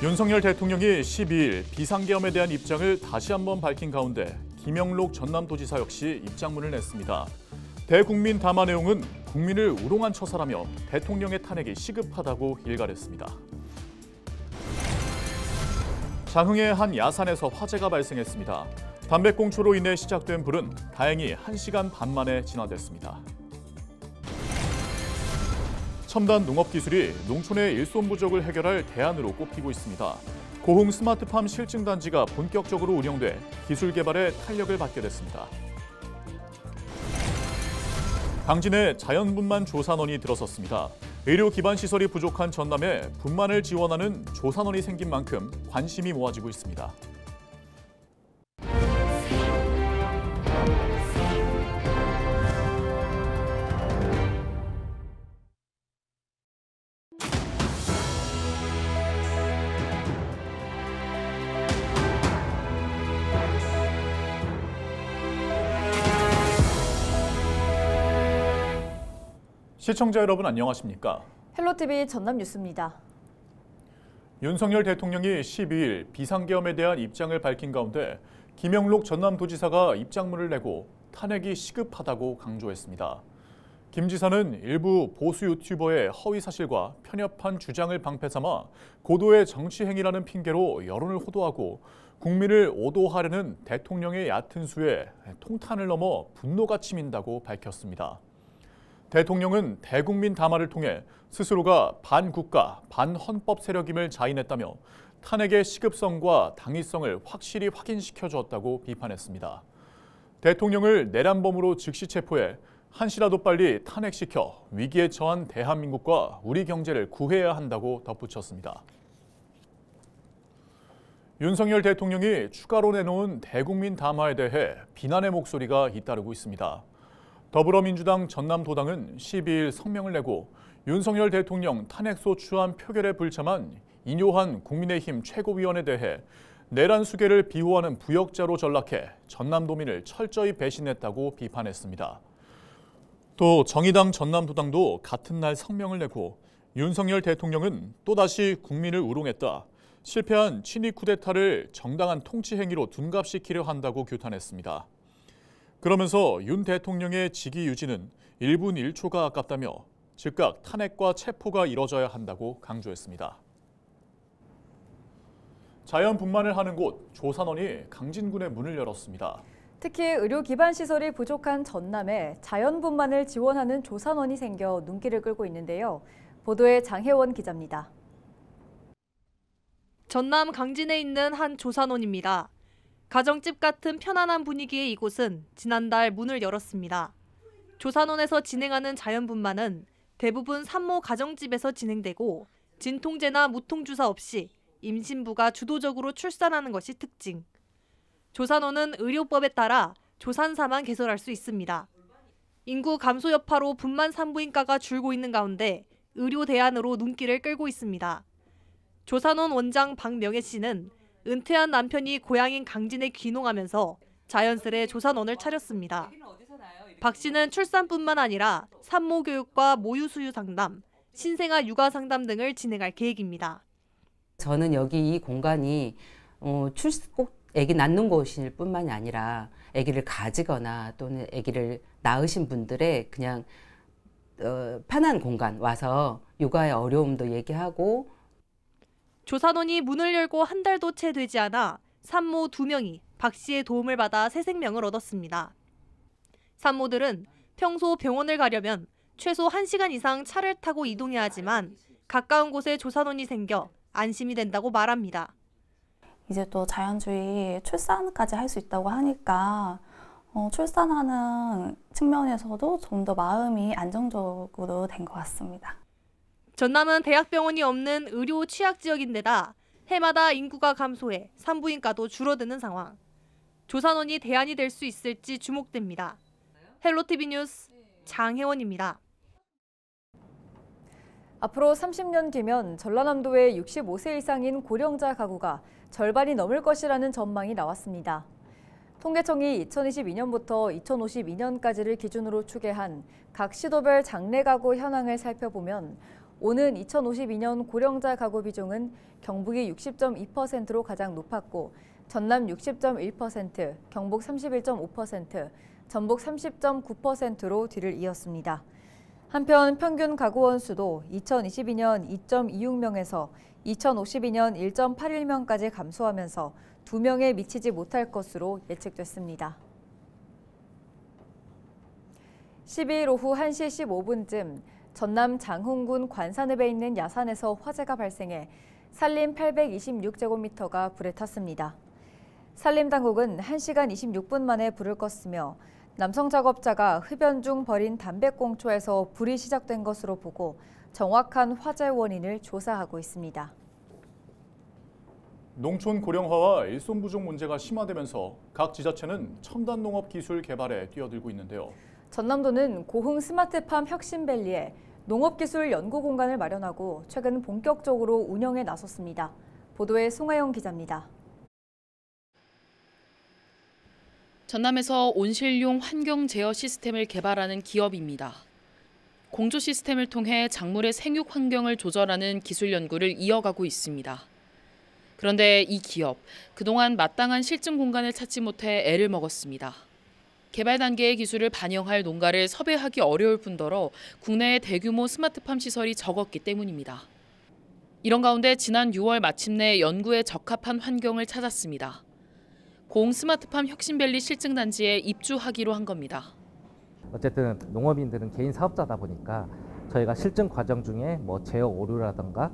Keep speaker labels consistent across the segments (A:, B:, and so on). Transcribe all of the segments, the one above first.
A: 윤석열 대통령이 12일 비상계엄에 대한 입장을 다시 한번 밝힌 가운데 김영록 전남도지사 역시 입장문을 냈습니다. 대국민 담화 내용은 국민을 우롱한 처사라며 대통령의 탄핵이 시급하다고 일갈했습니다. 장흥의 한 야산에서 화재가 발생했습니다. 담배꽁초로 인해 시작된 불은 다행히 1시간 반 만에 진화됐습니다. 첨단 농업 기술이 농촌의 일손 부족을 해결할 대안으로 꼽히고 있습니다. 고흥 스마트팜 실증 단지가 본격적으로 운영돼 기술 개발에 탄력을 받게 됐습니다. 강진에 자연분만 조산원이 들어섰습니다. 의료 기반 시설이 부족한 전남에 분만을 지원하는 조산원이 생긴 만큼 관심이 모아지고 있습니다. 시청자 여러분 안녕하십니까?
B: 헬로티비 전남 뉴스입니다.
A: 윤석열 대통령이 12일 비상계엄에 대한 입장을 밝힌 가운데 김영록 전남도지사가 입장문을 내고 탄핵이 시급하다고 강조했습니다. 김 지사는 일부 보수 유튜버의 허위 사실과 편협한 주장을 방패 삼아 고도의 정치 행위라는 핑계로 여론을 호도하고 국민을 오도하려는 대통령의 얕은 수에 통탄을 넘어 분노가 치민다고 밝혔습니다. 대통령은 대국민 담화를 통해 스스로가 반국가, 반헌법 세력임을 자인했다며 탄핵의 시급성과 당위성을 확실히 확인시켜 주었다고 비판했습니다. 대통령을 내란범으로 즉시 체포해 한시라도 빨리 탄핵시켜 위기에 처한 대한민국과 우리 경제를 구해야 한다고 덧붙였습니다. 윤석열 대통령이 추가로 내놓은 대국민 담화에 대해 비난의 목소리가 잇따르고 있습니다. 더불어민주당 전남도당은 12일 성명을 내고 윤석열 대통령 탄핵소 추안 표결에 불참한 인효한 국민의힘 최고위원에 대해 내란 수괴를 비호하는 부역자로 전락해 전남도민을 철저히 배신했다고 비판했습니다. 또 정의당 전남도당도 같은 날 성명을 내고 윤석열 대통령은 또다시 국민을 우롱했다. 실패한 친위 쿠데타를 정당한 통치 행위로 둔갑시키려 한다고 규탄했습니다. 그러면서 윤 대통령의 직위 유지는 1분 1초가 아깝다며 즉각 탄핵과 체포가 이뤄져야 한다고 강조했습니다. 자연분만을 하는 곳 조산원이 강진군에 문을 열었습니다.
B: 특히 의료 기반 시설이 부족한 전남에 자연분만을 지원하는 조산원이 생겨 눈길을 끌고 있는데요. 보도에 장혜원 기자입니다.
C: 전남 강진에 있는 한 조산원입니다. 가정집 같은 편안한 분위기의 이곳은 지난달 문을 열었습니다. 조산원에서 진행하는 자연분만은 대부분 산모 가정집에서 진행되고 진통제나 무통주사 없이 임신부가 주도적으로 출산하는 것이 특징. 조산원은 의료법에 따라 조산사만 개설할 수 있습니다. 인구 감소 여파로 분만 산부인과가 줄고 있는 가운데 의료 대안으로 눈길을 끌고 있습니다. 조산원 원장 박명애 씨는 은퇴한 남편이 고향인 강진에 귀농하면서 자연스레 조산원을 차렸습니다. 박 씨는 출산뿐만 아니라 산모 교육과 모유 수유 상담, 신생아 육아 상담 등을 진행할 계획입니다.
D: 저는 여기 이 공간이 꼭 아기 낳는 곳일 뿐만이 아니라 아기를 가지거나 또는 아기를 낳으신 분들의 그냥 편한 공간 와서 육아의 어려움도 얘기하고
C: 조산원이 문을 열고 한 달도 채 되지 않아 산모 2명이 박 씨의 도움을 받아 새 생명을 얻었습니다. 산모들은 평소 병원을 가려면 최소 1시간 이상 차를 타고 이동해야 하지만 가까운 곳에 조산원이 생겨 안심이 된다고 말합니다.
E: 이제 또 자연주의 출산까지 할 수 있다고 하니까 출산하는 측면에서도 좀 더 마음이 안정적으로 된 것 같습니다.
C: 전남은 대학병원이 없는 의료 취약 지역인데다 해마다 인구가 감소해 산부인과도 줄어드는 상황. 조산원이 대안이 될 수 있을지 주목됩니다. 헬로티비 뉴스 장혜원입니다.
B: 앞으로 30년 뒤면 전라남도의 65세 이상인 고령자 가구가 절반이 넘을 것이라는 전망이 나왔습니다. 통계청이 2022년부터 2052년까지를 기준으로 추계한 각 시도별 장래 가구 현황을 살펴보면 오는 2052년 고령자 가구 비중은 경북이 60.2%로 가장 높았고 전남 60.1%, 경북 31.5%, 전북 30.9%로 뒤를 이었습니다. 한편 평균 가구 원수도 2022년 2.26명에서 2052년 1.81명까지 감소하면서 2명에 미치지 못할 것으로 예측됐습니다. 12일 오후 1시 15분쯤 전남 장흥군 관산읍에 있는 야산에서 화재가 발생해 산림 826제곱미터가 불에 탔습니다. 산림당국은 1시간 26분 만에 불을 껐으며 남성 작업자가 흡연 중 버린 담배꽁초에서 불이 시작된 것으로 보고 정확한 화재 원인을 조사하고 있습니다.
A: 농촌 고령화와 일손 부족 문제가 심화되면서 각 지자체는 첨단 농업 기술 개발에 뛰어들고 있는데요.
B: 전남도는 고흥 스마트팜 혁신밸리에 농업기술 연구 공간을 마련하고 최근 본격적으로 운영에 나섰습니다. 보도에 송하영 기자입니다.
F: 전남에서 온실용 환경 제어 시스템을 개발하는 기업입니다. 공조 시스템을 통해 작물의 생육 환경을 조절하는 기술 연구를 이어가고 있습니다. 그런데 이 기업, 그동안 마땅한 실증 공간을 찾지 못해 애를 먹었습니다. 개발 단계의 기술을 반영할 농가를 섭외하기 어려울 뿐더러 국내에 대규모 스마트팜 시설이 적었기 때문입니다. 이런 가운데 지난 6월 마침내 연구에 적합한 환경을 찾았습니다. 고흥 스마트팜 혁신밸리 실증단지에 입주하기로 한 겁니다.
G: 어쨌든 농업인들은 개인 사업자다 보니까 저희가 실증 과정 중에 제어 오류라든가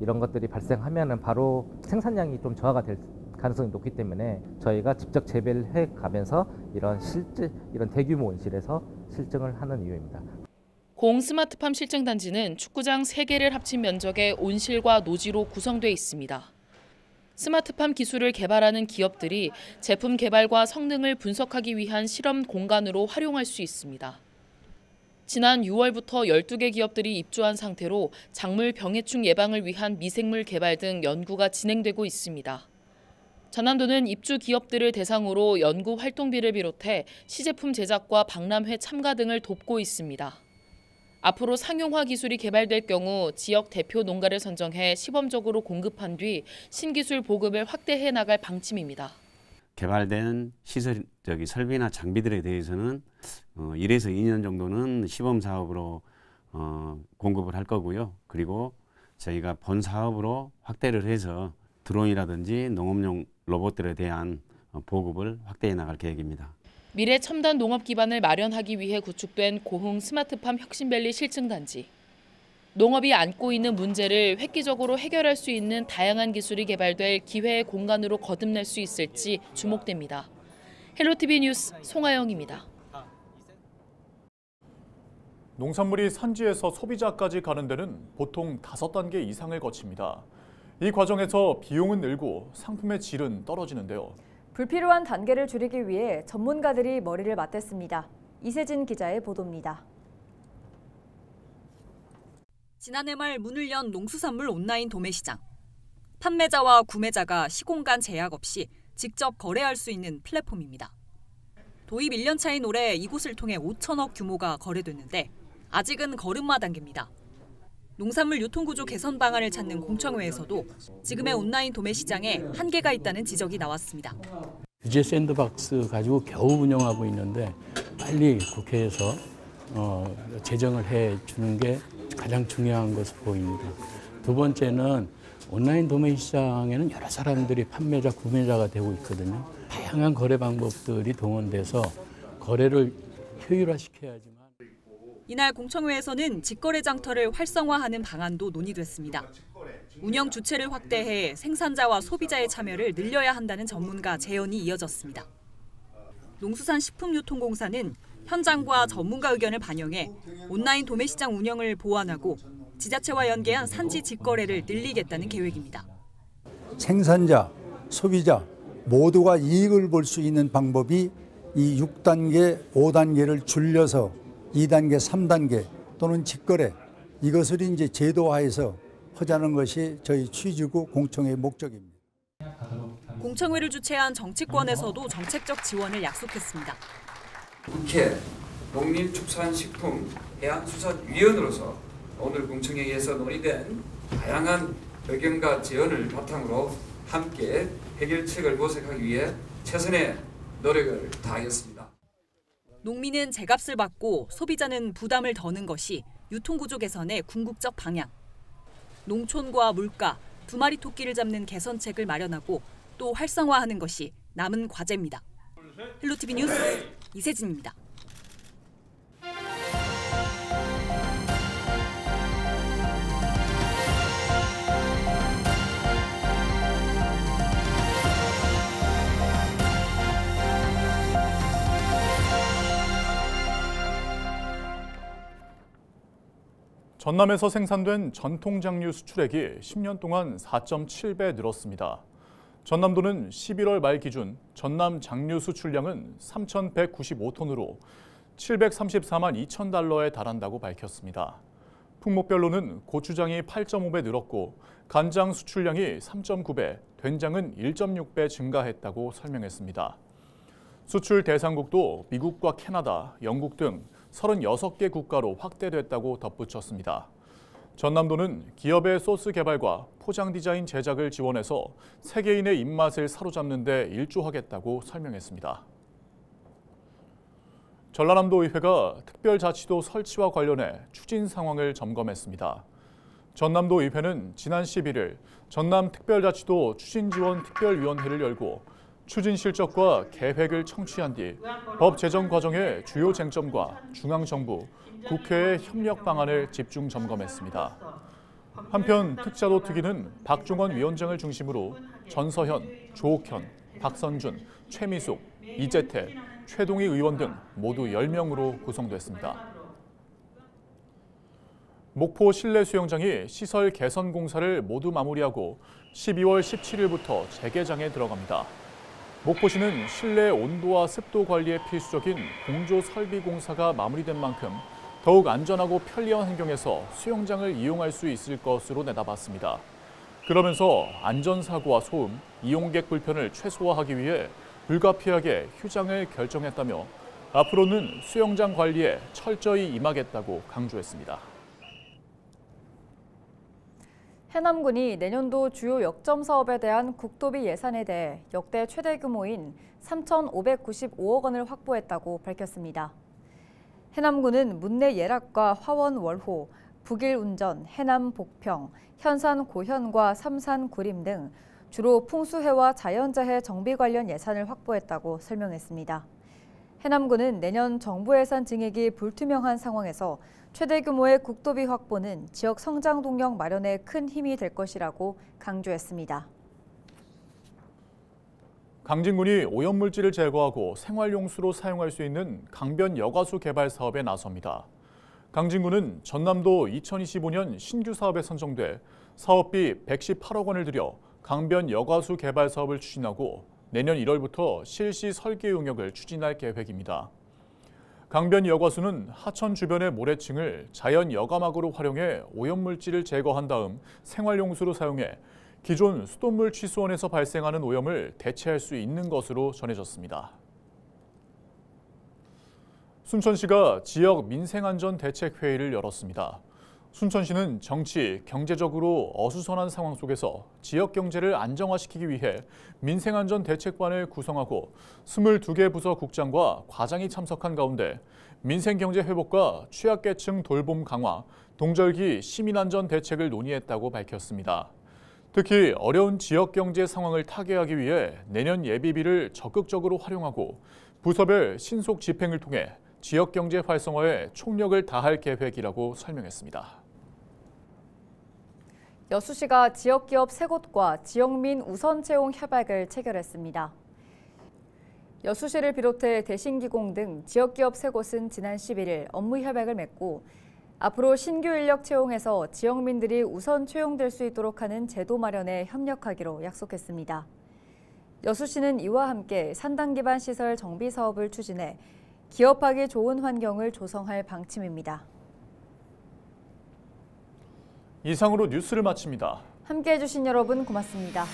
G: 이런 것들이 발생하면은 바로 생산량이 좀 저하가 될 가능성이 높기 때문에 저희가 직접 재배를 해 가면서 이런 대규모 온실에서 실증을 하는 이유입니다.
F: 고흥 스마트팜 실증단지는 축구장 3개를 합친 면적의 온실과 노지로 구성돼 있습니다. 스마트팜 기술을 개발하는 기업들이 제품 개발과 성능을 분석하기 위한 실험 공간으로 활용할 수 있습니다. 지난 6월부터 12개 기업들이 입주한 상태로 작물 병해충 예방을 위한 미생물 개발 등 연구가 진행되고 있습니다. 전남도는 입주 기업들을 대상으로 연구 활동비를 비롯해 시제품 제작과 박람회 참가 등을 돕고 있습니다. 앞으로 상용화 기술이 개발될 경우 지역 대표 농가를 선정해 시범적으로 공급한 뒤 신기술 보급을 확대해 나갈 방침입니다.
H: 개발된 설비나 장비들에 대해서는 1에서 2년 정도는 시범 사업으로 공급을 할 거고요. 그리고 저희가 본 사업으로 확대를 해서 드론이라든지 농업용 로봇들에 대한 보급을 확대해 나갈 계획입니다.
F: 미래 첨단 농업 기반을 마련하기 위해 구축된 고흥 스마트팜 혁신밸리 실증단지. 농업이 안고 있는 문제를 획기적으로 해결할 수 있는 다양한 기술이 개발될 기회의 공간으로 거듭날 수 있을지 주목됩니다. 헬로티비 뉴스 송하영입니다.
A: 농산물이 산지에서 소비자까지 가는 데는 보통 5단계 이상을 거칩니다. 이 과정에서 비용은 늘고 상품의 질은 떨어지는데요.
B: 불필요한 단계를 줄이기 위해 전문가들이 머리를 맞댔습니다. 이세진 기자의 보도입니다.
I: 지난해 말 문을 연 농수산물 온라인 도매시장. 판매자와 구매자가 시공간 제약 없이 직접 거래할 수 있는 플랫폼입니다. 도입 1년 차인 올해 이곳을 통해 5천억 규모가 거래됐는데 아직은 걸음마 단계입니다. 농산물 유통구조 개선 방안을 찾는 공청회에서도 지금의 온라인 도매시장에 한계가 있다는 지적이 나왔습니다.
J: 규제 샌드박스 가지고 겨우 운영하고 있는데 빨리 국회에서 제정을 해주는 게 가장 중요한 것으로 보입니다. 두 번째는 온라인 도매시장에는 여러 사람들이 판매자, 구매자가 되고 있거든요. 다양한 거래 방법들이 동원돼서 거래를 효율화시켜야지만.
I: 이날 공청회에서는 직거래 장터를 활성화하는 방안도 논의됐습니다. 운영 주체를 확대해 생산자와 소비자의 참여를 늘려야 한다는 전문가 제언이 이어졌습니다. 농수산식품유통공사는 현장과 전문가 의견을 반영해 온라인 도매시장 운영을 보완하고 지자체와 연계한 산지 직거래를 늘리겠다는 계획입니다.
K: 생산자, 소비자 모두가 이익을 볼 수 있는 방법이 이 6단계, 5단계를 줄여서 2단계, 3단계 또는 직거래 이것을 이제 제도화해서 하자는 것이 저희 취지고 공청회의 목적입니다.
I: 공청회를 주최한 정치권에서도 정책적 지원을 약속했습니다.
L: 국회 농림축산식품해양수산위원으로서 오늘 공청회에서 논의된 다양한 의견과 제언을 바탕으로 함께 해결책을 모색하기 위해 최선의 노력을 다하겠습니다.
I: 농민은 제값을 받고 소비자는 부담을 더는 것이 유통구조 개선의 궁극적 방향. 농촌과 물가, 두 마리 토끼를 잡는 개선책을 마련하고 또 활성화하는 것이 남은 과제입니다. 헬로티비 뉴스 이세진입니다.
A: 전남에서 생산된 전통장류 수출액이 10년 동안 4.7배 늘었습니다. 전남도는 11월 말 기준 전남 장류 수출량은 3,195톤으로 734만 2천 달러에 달한다고 밝혔습니다. 품목별로는 고추장이 8.5배 늘었고 간장 수출량이 3.9배, 된장은 1.6배 증가했다고 설명했습니다. 수출 대상국도 미국과 캐나다, 영국 등 36개 국가로 확대됐다고 덧붙였습니다. 전남도는 기업의 소스 개발과 포장 디자인 제작을 지원해서 세계인의 입맛을 사로잡는 데 일조하겠다고 설명했습니다. 전라남도의회가 특별자치도 설치와 관련해 추진 상황을 점검했습니다. 전남도의회는 지난 11일 전남특별자치도 추진지원특별위원회를 열고 추진 실적과 계획을 청취한 뒤 법 제정 과정의 주요 쟁점과 중앙정부, 국회의 협력 방안을 집중 점검했습니다. 한편 특자도 특위는 박종원 위원장을 중심으로 전서현, 조옥현, 박선준, 최미숙, 이재태, 최동희 의원 등 모두 10명으로 구성됐습니다. 목포 실내 수영장이 시설 개선 공사를 모두 마무리하고 12월 17일부터 재개장에 들어갑니다. 목포시는 실내 온도와 습도 관리에 필수적인 공조 설비 공사가 마무리된 만큼 더욱 안전하고 편리한 환경에서 수영장을 이용할 수 있을 것으로 내다봤습니다. 그러면서 안전사고와 소음, 이용객 불편을 최소화하기 위해 불가피하게 휴장을 결정했다며 앞으로는 수영장 관리에 철저히 임하겠다고 강조했습니다.
B: 해남군이 내년도 주요 역점 사업에 대한 국도비 예산에 대해 역대 최대 규모인 3,595억 원을 확보했다고 밝혔습니다. 해남군은 문내 예락과 화원 월호, 북일 운전, 해남 복평, 현산 고현과 삼산 구림 등 주로 풍수해와 자연재해 정비 관련 예산을 확보했다고 설명했습니다. 해남군은 내년 정부 예산 증액이 불투명한 상황에서 최대 규모의 국도비 확보는 지역 성장 동력 마련에 큰 힘이 될 것이라고 강조했습니다.
A: 강진군이 오염물질을 제거하고 생활용수로 사용할 수 있는 강변 여가수 개발 사업에 나섭니다. 강진군은 전남도 2025년 신규 사업에 선정돼 사업비 118억 원을 들여 강변 여가수 개발 사업을 추진하고 내년 1월부터 실시 설계 용역을 추진할 계획입니다. 강변 여가수는 하천 주변의 모래층을 자연 여과막으로 활용해 오염물질을 제거한 다음 생활용수로 사용해 기존 수돗물 취수원에서 발생하는 오염을 대체할 수 있는 것으로 전해졌습니다. 순천시가 지역 민생안전대책회의를 열었습니다. 순천시는 정치, 경제적으로 어수선한 상황 속에서 지역 경제를 안정화시키기 위해 민생안전대책반을 구성하고 22개 부서 국장과 과장이 참석한 가운데 민생경제 회복과 취약계층 돌봄 강화, 동절기 시민안전 대책을 논의했다고 밝혔습니다. 특히 어려운 지역경제 상황을 타개하기 위해 내년 예비비를 적극적으로 활용하고 부서별 신속 집행을 통해 지역경제 활성화에 총력을 다할 계획이라고 설명했습니다.
B: 여수시가 지역기업 3곳과 지역민 우선 채용 협약을 체결했습니다. 여수시를 비롯해 대신기공 등 지역기업 3곳은 지난 11일 업무 협약을 맺고 앞으로 신규 인력 채용에서 지역민들이 우선 채용될 수 있도록 하는 제도 마련에 협력하기로 약속했습니다. 여수시는 이와 함께 산당 기반 시설 정비 사업을 추진해 기업하기 좋은 환경을 조성할 방침입니다.
A: 이상으로 뉴스를 마칩니다.
B: 함께해 주신 여러분 고맙습니다.